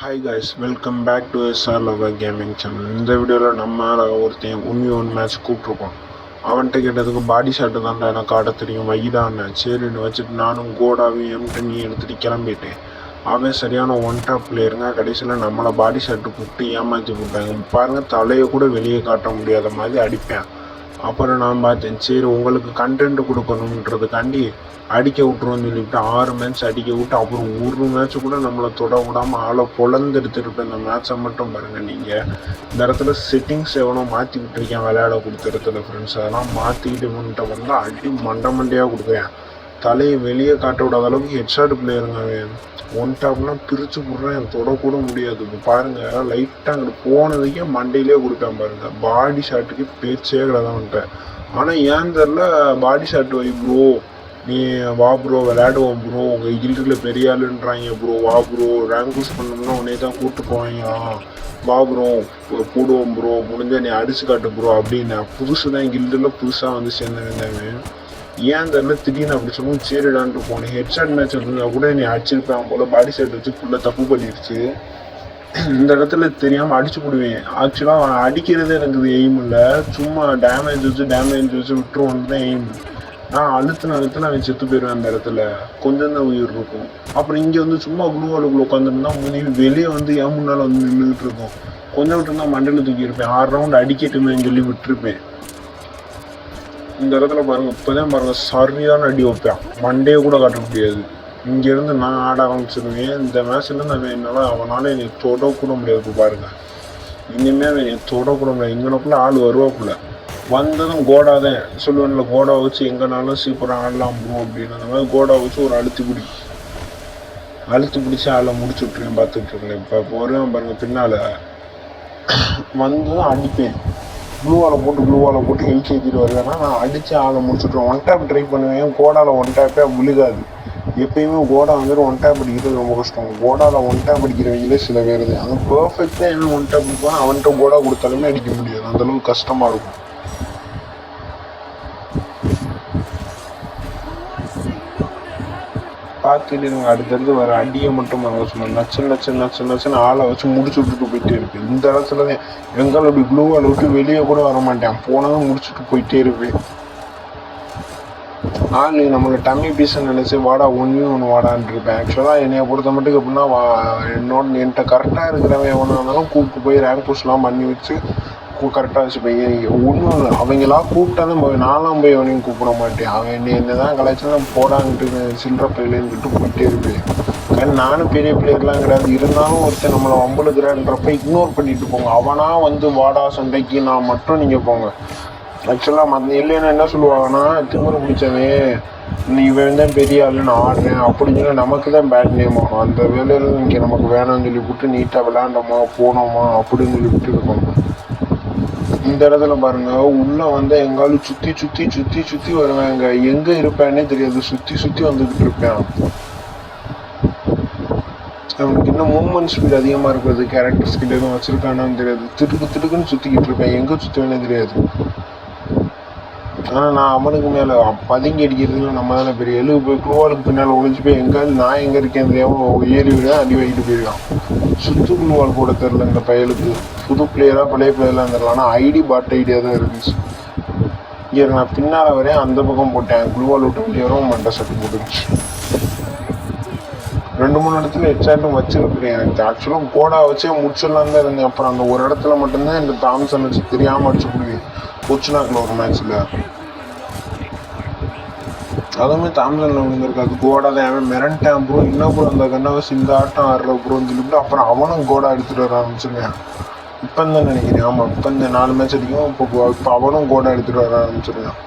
Hi guys, welcome back to SR lover gaming channel. இந்த வீடியோவில் நம்ம ஒருத்தன் ஒன் மேட்ச் கூப்பிட்ருக்கோம். அவன்கிட்ட கேட்டதுக்கு பாடி ஷாட்டு தான்டா எனக்கு ஆட தெரியும் வைடான்னு சரின்னு வச்சுட்டு நானும் கோடாவையும் M10 எடுத்துகிட்டு கிளம்பிட்டேன். அவன் சரியான ஒன் டாப் பிளேயருங்க. கடைசியில் நம்மளை பாடி ஷாட்டு கூப்பிட்டு ஏமாற்றி போட்டாங்க. பாருங்கள், தலையை கூட வெளியே காட்ட முடியாத மாதிரி அடிப்பேன். அப்புறம் நான் பார்த்தேன், சரி உங்களுக்கு கண்டென்ட் கொடுக்கணுன்றதுக்காண்டி அடிக்க விட்ருவோன்னு சொல்லிவிட்டு 6 மேட்ச் அடிக்க விட்டு அப்புறம் ஒரு மேட்ச்சு கூட நம்மளை தொட விடாமல் ஆளை பொழந்தெடுத்துருப்பேன். இந்த மேட்ச்சை மட்டும் பாருங்கள். நீங்கள் இந்த இடத்துல செட்டிங்ஸ் எவனோ மாற்றி விட்டுருக்கேன் விளையாட கொடுத்த இடத்துல ஃப்ரெண்ட்ஸ். அதெல்லாம் மாற்றிக்கிட்டு இவன்கிட்ட வந்தால் அடி மண்டையாக கொடுக்குறேன். தலையை வெளியே காட்ட விடாத அளவுக்கு ஹெட்ஷாட் பிளேயருங்க. அவன் ஒன் டாப்லாம் பிரித்து போடுறேன், தொடக்கூட முடியாது. இப்போ பாருங்கள், லைட்டாக அங்கிட்டு போனதுக்கே மண்டையிலே கொடுப்பேன் பாருங்கள். பாடி ஷாட்டுக்கு பேச்சே கிடையாது அவன்கிட்ட. ஆனால் ஏன் தெரில, பாடி ஷாட் வை ப்ரோ, நீ வா ப்ரோ விளையாடுவோம் ப்ரோ, உங்கள் கில்டில் பெரிய ஆளுன்றாங்க ப்ரோ, வா ப்ரோ ரேங்க் புஷ் பண்ணோம்னா உடனே தான் கூப்பிட்டு போவாங்க, வா ப்ரோ போடுவோம் ப்ரோ, முடிஞ்சா நீ அடிச்சு காட்டு ப்ரோ அப்படின்னு. புதுசு தான் கில்டில் புதுசாக வந்து சேர்ந்தவன். ஏன் தெரில திடீர்னு அப்படி சொல்லுவோம் சரிடான்ட்டு போனேன். ஹெட்ஷாட் மேட்ச் இருந்தால் கூட நீ அடிச்சிருப்பேன் போல். பாடி ஷாட் வச்சு ஃபுல்லாக தப்பு பண்ணிடுச்சு. இந்த இடத்துல தெரியாமல் அடிச்சு போடுவேன். ஆக்சுவலாக அவன் அடிக்கிறதே எனக்கு எய்ம் இல்லை, சும்மா டேமேஜ் வச்சு விட்டுருவான்னு தான் எய்ம். நான் அழுத்தின அவன் செத்து போயிடுவேன். அந்த இடத்துல கொஞ்சம் தான் உயிர் இருக்கும். அப்புறம் இங்கே வந்து சும்மா குளுவாளுக்குள்ள உட்காந்துருந்தா முன்னாடி வெளியே வந்து ஏன் முன்னால் வந்து நின்றுட்டு இருக்கும். கொஞ்சம் விட்டுருந்தா மண்டல தூக்கி இருப்பேன். 6 ரவுண்ட் அடிக்கட்டுமேன்னு சொல்லி விட்டுருப்பேன். இந்த இடத்துல பாருங்கள், இப்போதான் பாருங்கள் சரியான அடி வைப்பேன். மண்டையை கூட காட்ட முடியாது. இங்கேருந்து நான் ஆட ஆரம்பிச்சிருவேன். இந்த மேட்ச்லேருந்து அவனால் என்னை தொடக்கூட முடியாது. இப்போ பாருங்கள், இனிமேல் அவன் என்னை தொடக்கூட முடியாது. இங்கனக்குள்ளே ஆள் வருவாப்புல. வந்ததும் கோடா தான் சொல்லுவேன்ல, கோடா வச்சு எங்கேனாலும் சூப்பராக ஆடலாம் ப்ரோ அப்படின்னு. அந்த மாதிரி கோடா வச்சு ஒரு அழுத்தி பிடிச்சி ஆளை முடிச்சு விட்ருவேன். பார்த்துட்டு இருக்கேன். இப்போ வருவேன் பாருங்கள், பின்னால் வந்து அடிப்பேன். ப்ளூவால் போட்டு ஹெல்த் ஏற்றிட்டு வருவேன்னா நான் அடித்து ஆளை முடிச்சுட்ருவேன். ஒன் டேப் ட்ரை பண்ணுவேன். கோடாவில் ஒன் டேப்பே விழுகாது. எப்பயுமே கோடா வந்துட்டு ஒன் டேப் அடிக்கிறது ரொம்ப கஷ்டம். கோடாவில் ஒன் டேப் அடிக்கிறவங்களே சில பேர் தான். அது பர்ஃபெக்டாக என்ன ஒன் டேப் அடிப்பான், அவன்கிட்ட கோடா கொடுத்தாலுமே அடிக்க முடியாது. அந்தளவுக்கு கஷ்டமாக இருக்கும். பார்த்துட்டு நாங்கள் அடுத்தடுத்து வர அடியை மட்டும் நாங்கள் சொன்னோம். நச்சுன்னு ஆளை வச்சு முடிச்சு விட்டுட்டு போயிட்டே இருப்பேன். இந்த இடத்துல தான் எங்களை அப்படி க்ளூவால் விட்டு வெளியே கூட வர மாட்டேன். போனதும் முடிச்சுட்டு போயிட்டே இருப்பேன். ஆள் நம்மளை டம்மி பீஸை நினச்சி வாடா ஒன்று வாடான்னு இருப்பேன். ஆக்சுவலாக என்னைய பொறுத்த மட்டும் எப்படின்னா, என்கிட்ட கரெக்டாக இருக்கிறவன் எவனாக இருந்தாலும் கூப்பிட்டு போய் ரேங்க் புஷ்லாம் பண்ணி வச்சு கரெக்டாக வச்சுப்பேன். ஒன்றும் அவங்களா கூப்பிட்டாலும் நான்லாம் போய் அவனையும் கூப்பிட மாட்டேன். அவன் என்ன தான் கலாச்சாரம் போடான்ட்டு சில்லற பிள்ளைன்னு போயிட்டே இருப்பேன். ஏன்னா நானும் பெரிய பிளேயர்லாம் கிடையாது. இருந்தாலும் ஒருத்தர் நம்மளை வம்பளுக்குறான்றப்ப இக்னோர் பண்ணிட்டு போங்க. அவனா வந்து வாடா சண்டைக்கு நான் மட்டும் நீங்கள் போங்க. ஆக்சுவலாக மற்ற இல்லைன்னா என்ன சொல்லுவாங்கன்னா, திமுறை பிடிச்சவன் நீ தான் பெரிய ஆளு நான் ஆடுறேன் அப்படின்னு சொல்லி நமக்கு தான் பேட் நேம் ஆகும். அந்த வேலையில் இங்கே நமக்கு வேணாம்னு சொல்லி விட்டு நீட்டாக விளையாண்டோமா போனோமா அப்படின்னு சொல்லி விட்டு இருக்கோம். இந்த இடத்துல பாருங்க, உள்ள வந்து எங்காலும் சுற்றி வருவாங்க. எங்கே இருப்பேன்னே தெரியாது. சுற்றி வந்துக்கிட்டு இருப்பேன். அவனுக்கு இன்னும் மூவ்மெண்ட் ஸ்பீட் அதிகமாக இருக்கிறது. கேரக்டர்ஸ் கிட்ட எதுவும் வச்சிருக்கானான்னு தெரியாது. திடுக்குன்னு சுற்றிக்கிட்டு இருப்பேன். எங்கே சுற்றுவேனே தெரியாது. ஆனால் நான் அவனுக்கு மேலே பதுங்கி அடிக்கிறதுல நம்ம தானே பெரிய. போய் குழுவாளுக்கு பின்னால் ஒழிஞ்சு போய் எங்காவது நான் எங்கே இருக்கேன் தெரியாமல் ஏறி விட அடி வாங்கிட்டு போயிருக்கான். சுற்று குழுவால் போட தெரில இந்த பயலுக்கு. புது பிளேயராக பழைய பிளேயர்லாம் தெரில. ஆனால் ஐடி பாட் ஐடியாக தான் இருந்துச்சு. இங்கே நான் பின்னால் வரேன், அந்த பக்கம் போட்டேன். குழுவால் விட்டு வெளியே வரும், மண்டை சட்டு போட்டுருச்சு. 2-3 இடத்துல ஹெட்ஷாட்டும் வச்சிருக்கிறேன். எனக்கு ஆக்சுவலாக கோடா வச்சே முடிச்சிடலாம் தான் இருந்தேன். அப்புறம் அந்த ஒரு இடத்துல மட்டும்தான் இந்த தாம்சன் வச்சு தெரியாமல் அடிச்சு போடுவேன். கொச்சினாக்கில் ஒரு மேட்ச்சில் அதுவுமே தாம்சனில் விழுந்திருக்காது. கோடா தான் அவன் மிரண்டான் ப்ரோ, இன்னும் ப்ரோ அந்த கண்ணை வச்சு இந்த ஆட்டம் ஆடுற ப்ரோன்னு சொல்லிவிட்டு அப்புறம் அவனும் கோடா எடுத்துகிட்டு வர ஆரம்பிச்சிருக்கேன். இப்போ தான் நினைக்கிறேன். ஆமாம், இப்போ இந்த 4 மேட்ச் அடிக்கும். இப்போ அவனும் கோடா எடுத்துகிட்டு வர ஆரம்பிச்சிருக்கான்.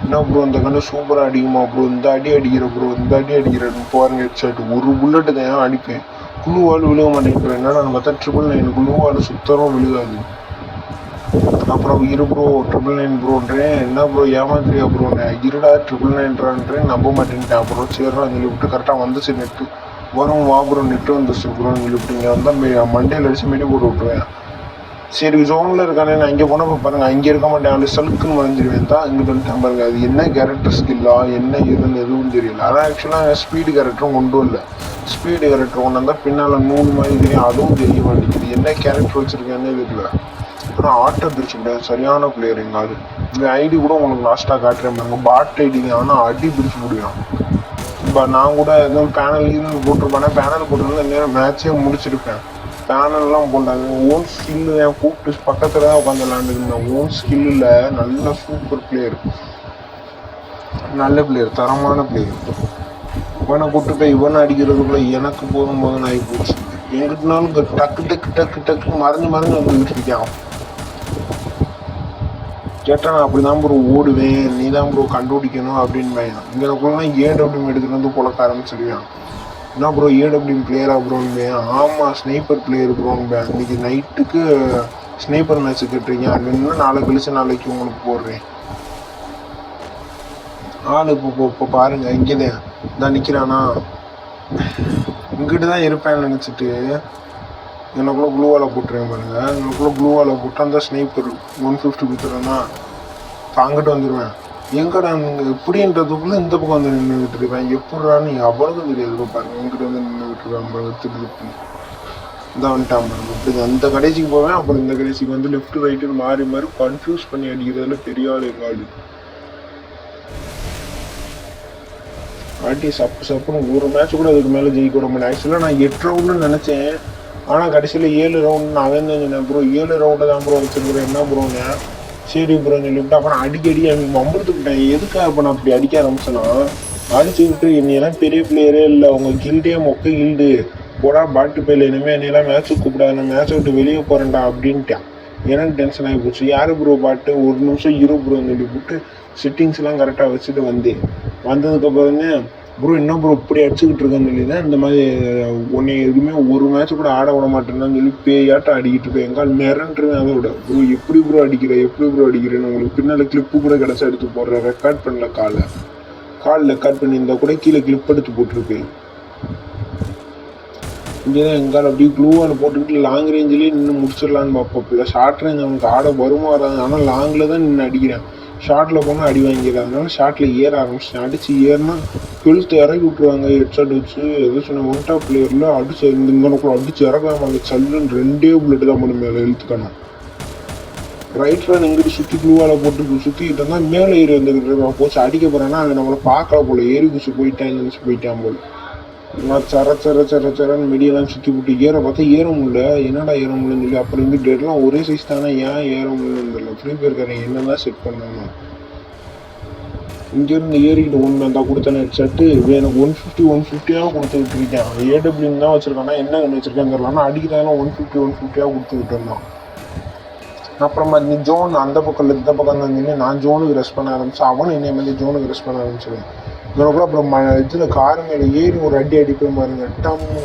என்ன ப்ரோ இந்த கண்ணு சூப்பராக அடிக்குமா ப்ரோ, இந்த அடி அடிக்கிறேன் போகிறேங்க. ஹெட்ஷாட் ஒரு புல்லட்டு தான் அடிப்பேன். குழுவால் விழுக மாட்டேங்கிறேன். என்னடா பார்த்தா 999 குழுவால் சுத்தரம் விழுகாது. அப்புறம் ப்ரோ 999 ப்ரோன்றேன். என்ன ப்ரோ ஏமாத்திரியா ப்ரோன்னு. இருடா 999ன்றேன், நம்ப மாட்டேன்ட்டேன். அப்புறம் சேர்றான்னு சொல்லி விட்டு கரெக்டாக வந்துச்சு நெட்டு. வரும் வா ப்ரோ நெட்டு வந்துச்சு ப்ரோன்னு சொல்லி விட்டு இங்கே வந்தால் மண்டையில் அடித்து மீடி போட்டு விட்டுருவேன். சரி ஜோனில் இருக்கானே, நான் இங்கே போனால் பாருங்கள் அங்கே இருக்க மாட்டேன். அப்படி சலுக்குன்னு வளைஞ்சிருவேன் தான் இங்கே வந்துட்டேன் பாருங்க. அது என்ன கேரக்டர் ஸ்கில்லா என்ன இதுன்னு எதுவும் தெரியல. அதான் ஆக்சுவலாக ஸ்பீடு கேரக்டரும் கொண்டு வரல. ஸ்பீடு கேரக்டர் ஒன்று இருந்தால் பின்னால் 100 மாதிரி தெரியும், அதுவும் தெரிய மாட்டேங்குது. என்ன கேரக்டர் வச்சுருக்கேன்னு தெரியல. அப்புறம் ஆட்டோ பிரிச்சு முடியாது, சரியான பிளேயர் எங்காவது. இந்த ஐடி கூட உங்களுக்கு லாஸ்ட்டாக காட்டுறேன் பாருங்க, பாட் ஐடி தான், ஆனால் அடி பிரிச்சு முடியும். இப்போ நான் கூட எதுவும் பேனல் இது போட்டிருப்பேன், பேனல் போட்டிருந்தா நேரம் மேட்சே முடிச்சிருப்பேன். பேனல்லாம் போட்டாங்க, ஓன் ஸ்கில்லு தான் கூப்பிட்டு பக்கத்தில் தான் உட்காந்து விளாண்டுருந்தேன். ஓன் ஸ்கில்லில் நல்ல சூப்பர் பிளேயர், நல்ல பிளேயர், தரமான பிளேயர். இவனை கூப்பிட்டு போய் இவனை அடிக்கிறதுக்குள்ள எனக்கு போதும் ஆகி போச்சு. எங்கிட்டனாலும் டக்கு டக்கு டக்கு டக்கு மறைஞ்சு வந்துக்கிட்டு இருக்கான். கேட்டால் நான் அப்படி தான் ப்ரோ ஓடுவேன், நீ தான் ப்ரோ கண்டுபிடிக்கணும் அப்படின்னு பையன். இங்கனக்குள்ளலாம் ஏடபிள்யூஎம் எடுத்துகிட்டு வந்து பொழக்க ஆரம்பிச்சிருவேன். என்ன ப்ரோ ஏடபிள்யூஎம் பிளேயரா ப்ரோன்பேன்? ஆமாம் ஸ்னைப்பர் பிளேயர் ப்ரோன்பேன். இன்னைக்கு நைட்டுக்கு ஸ்னைப்பர் மேட்ச் கேட்டுருக்கீங்க, அப்படின்னு நாளைக்கு உங்களுக்கு போடுறேன். ஆள் இப்போ பாருங்க, இங்கேதான் தான் நிற்கிறானா, இங்கிட்டு தான் இருப்பேன்னு நினச்சிட்டு எனக்குள்ளே ப்ளூவாலை போட்டுருவேன் பாருங்க. எனக்குள்ளே ப்ளூவாலை போட்டு அந்த ஸ்னைப்பர் 150 கொடுத்துறேன்னா அங்கிட்டு வந்துடுவேன். எங்கடா எப்படின்றதுக்குள்ளே இந்த பக்கம் வந்து நின்றுக்கிட்டு இருப்பேன். எப்படான்னு அவனுக்கும் தெரியாது பாருங்க. எங்கிட்ட வந்து நின்றுக்கிட்டு இருப்பேன் பாருங்க, திருப்பி இந்த வந்துட்டான் பாருங்க. இப்படி அந்த கடைசிக்கு போவேன், அப்புறம் இந்த கடைசிக்கு வந்து லெஃப்ட் ரைட்டுன்னு மாறி கன்ஃபியூஸ் பண்ணி அடிக்கிறதுல பெரிய ஆள் எங்காடு. ஆட்டி சப்புன்னு ஒரு மேட்ச் கூட அதுக்கு மேலே ஜெயிக்க விட மாட்டேன். ஆக்சுவலாக நான் 8 ரவுண்டுன்னு நினச்சேன், ஆனால் கடைசியில் 7 ரவுண்டு நான் தான் சொன்னேன். ப்ரோ 7 ரவுண்டு தான் ப்ரோ வச்சுருக்குறேன், என்ன ப்ரோங்க சரி ப்ரோன்னு சொல்லிவிட்டு அப்புறம் அடிக்கடி அவங்க மம்பளத்துக்கிட்டேன். எதுக்காக இப்போ நான் அப்படி அடிக்க ஆரம்பிச்சேன்னா, அடிச்சுக்கிட்டு என்னையெல்லாம் பெரிய பிளேயரே இல்லை, உங்கள் கில்டே மொக்க கில்டு போடா பாட்டு போயில, இனிமேல் என்னையெல்லாம் மேட்ச்சுக்கு கூப்பிடாது, நான் மேட்ச்சை விட்டு வெளியே போகிறேன்டா அப்படின்ட்டேன். எனக்கு டென்ஷன் ஆகி போச்சு. யார் ப்ரோ பாட்டு, ஒரு நிமிஷம் ப்ரோன்னு சொல்லி போட்டு செட்டிங்ஸ்லாம் கரெக்டாக வச்சுட்டு வந்ததுக்கப்புறம் ப்ரோ என்ன ப்ரோ இப்படி அடிச்சுக்கிட்டு இருக்கேன்னு சொல்லி தான் இந்த மாதிரி உன்னை எதுவுமே ஒரு மேட்ச் கூட ஆட விட மாட்டேன்னு சொல்லி பேயாட்டம் அடிக்கிட்டு இருக்கேன். எங்கால் மிரண்டுருவேன். அதை விட ப்ரோ எப்படி ப்ரோ அடிக்கிறேன்னு உங்களுக்கு பின்னால் கிளிப்பு கூட கிடச்சி எடுத்து போடுறேன். ரெக்கார்ட் பண்ணல, கால் ரெக்கார்ட் பண்ணியிருந்தா கூட கீழே கிளிப் எடுத்து போட்டிருப்பேன். இங்கே தான் எங்கால் அப்படியே க்ளூவால் போட்டுக்கிட்டு லாங் ரேஞ்சிலேயே நின்று முடிச்சிடலான்னு பார்ப்போம். இல்லை ஷார்ட் ரேஞ்ச் அவனுக்கு ஆட வருமா வராது, ஆனால் லாங்கில் தான் நின்று அடிக்கிறேன். ஷார்ட்டில் போனால் அடி வாங்கிடுறேன். அதனால ஷார்ட்டில் ஏற ஆரம்பிச்சிட்டேன். அடித்து ஏறினா ஹெல்த் இறக்கி விட்ருவாங்க. ஹெட்ஷாட் வச்சு எதோ சொன்ன ஒன் டாப் பிளேயரில் அடிச்சு இங்கனக்குள்ள அடிச்சு இறக்காம சல்லுன்னு 2 புல்லெட்டு தான் பண்ணும் மேலே ஹெல்த்துக்கான. ரைட்டில் எங்கிட்ட சுற்றி க்ளூவால் போட்டு சுற்றிக்கிட்டு இருந்தால் மேலே ஏறி வந்துக்கிட்டு போச்சு. அடிக்க போகிறேன்னா அது நம்மளை பார்க்கல போல, ஏறி குச்சி போயிட்டான் போல. நான் சரன்னு மெடியெல்லாம் சுற்றி விட்டு ஏற பார்த்தா ஏற முடியல. என்னடா ஏற முடியலன்னு சொல்லி அப்புறம் இந்த டேட்லாம் ஒரே சைஸ் தானே, ஏன் ஏற முடியலன்னு தெரியல. ஃப்ரீ ஃபயர்காரன் என்னதான் செட் பண்ணாங்க. இங்கேருந்து ஏறிக்கிட்டு ஒன்று வந்தால் கொடுத்தேன்னு ஹெட்செட்டு எனக்கு 150 கொடுத்துக்கிட்டு இருக்கேன். ஏடபிள்யூன்னு தான் வச்சுருக்கானா, என்ன வச்சுருக்கேன்னு தெரியல. ஆனால் அடிக்கிறதெல்லாம் 150 கொடுத்துக்கிட்டு இருந்தான். அப்புறமா நீ ஜோன் அந்த பக்கம் இந்த பக்கம் தான் நான் ஜோனுக்கு ரெஸ்ட் பண்ண ஆரம்பிச்சேன். அவனும் என்னை மாதிரி ஜோனுக்கு ரெஸ்ட் பண்ண ஆரம்பிச்சிடுவேன். இதோட அப்புறம் இதில் காரு மேலே ஏறி ஒரு அடிப்பேன் பாருங்க. டம்னு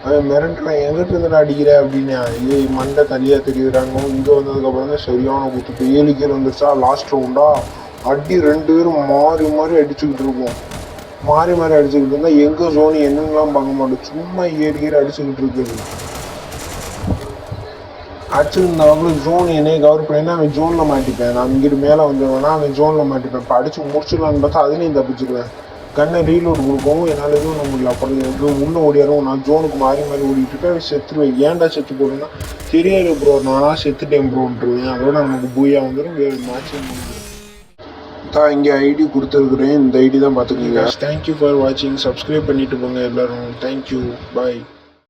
அவன் மிரண்டுலாம் எங்கிட்ட இருந்து அடிக்கிற அப்படின்னு மண்டை தனியாக தெரியுறாங்க. இங்கே வந்ததுக்கப்புறம் தான் சரியான குத்துட்டு 7 கீழே வந்துருச்சா. லாஸ்ட் ரவுண்டா அடி 2 பேரும் மாறி அடிச்சுக்கிட்டு இருப்போம். மாறி அடிச்சுக்கிட்டு இருந்தால் எங்கே ஜோனி என்னென்னலாம் பார்க்க மாட்டோம், சும்மா ஏறி அடிச்சுக்கிட்டு இருக்குது. அடிச்சுருந்தவங்களும் ஜோன் என்னையே கவர் பண்ணினா அவன் ஜோனில் மாட்டிப்பேன். நான் இங்கிட்டு மேலே வந்துடுவேன்னா அவன் ஜோனில் மாட்டிப்பேன். இப்போ அடிச்சு முடிச்சிடலான்னு பார்த்தா அதுலேயும் தப்பிச்சிடுவேன். கண்ணை ரீலோட் கொடுக்கவும் என்னால் எதுவும் பண்ண முடியல. அப்புறம் உள்ளே ஓடியாரும். நான் ஜோனுக்கு மாறி ஓடிட்டு இருக்கேன். அவன் செத்துருவேன். ஏன்டா செத்து போடுன்னா தெரியல ப்ரோ, நானாக செத்துட்டேன் ப்ரோன்ட்டுருவேன். அதோட நமக்கு பூயா வந்துடும். வேறு மேட்ச் தான் இங்கே ஐடி கொடுத்துருக்குறேன். இந்த ஐடி தான் பார்த்துக்கோங்க. தேங்க்யூ ஃபார் வாட்சிங். சப்ஸ்கிரைப் பண்ணிட்டு போங்க எல்லோரும். தேங்க்யூ, பாய்.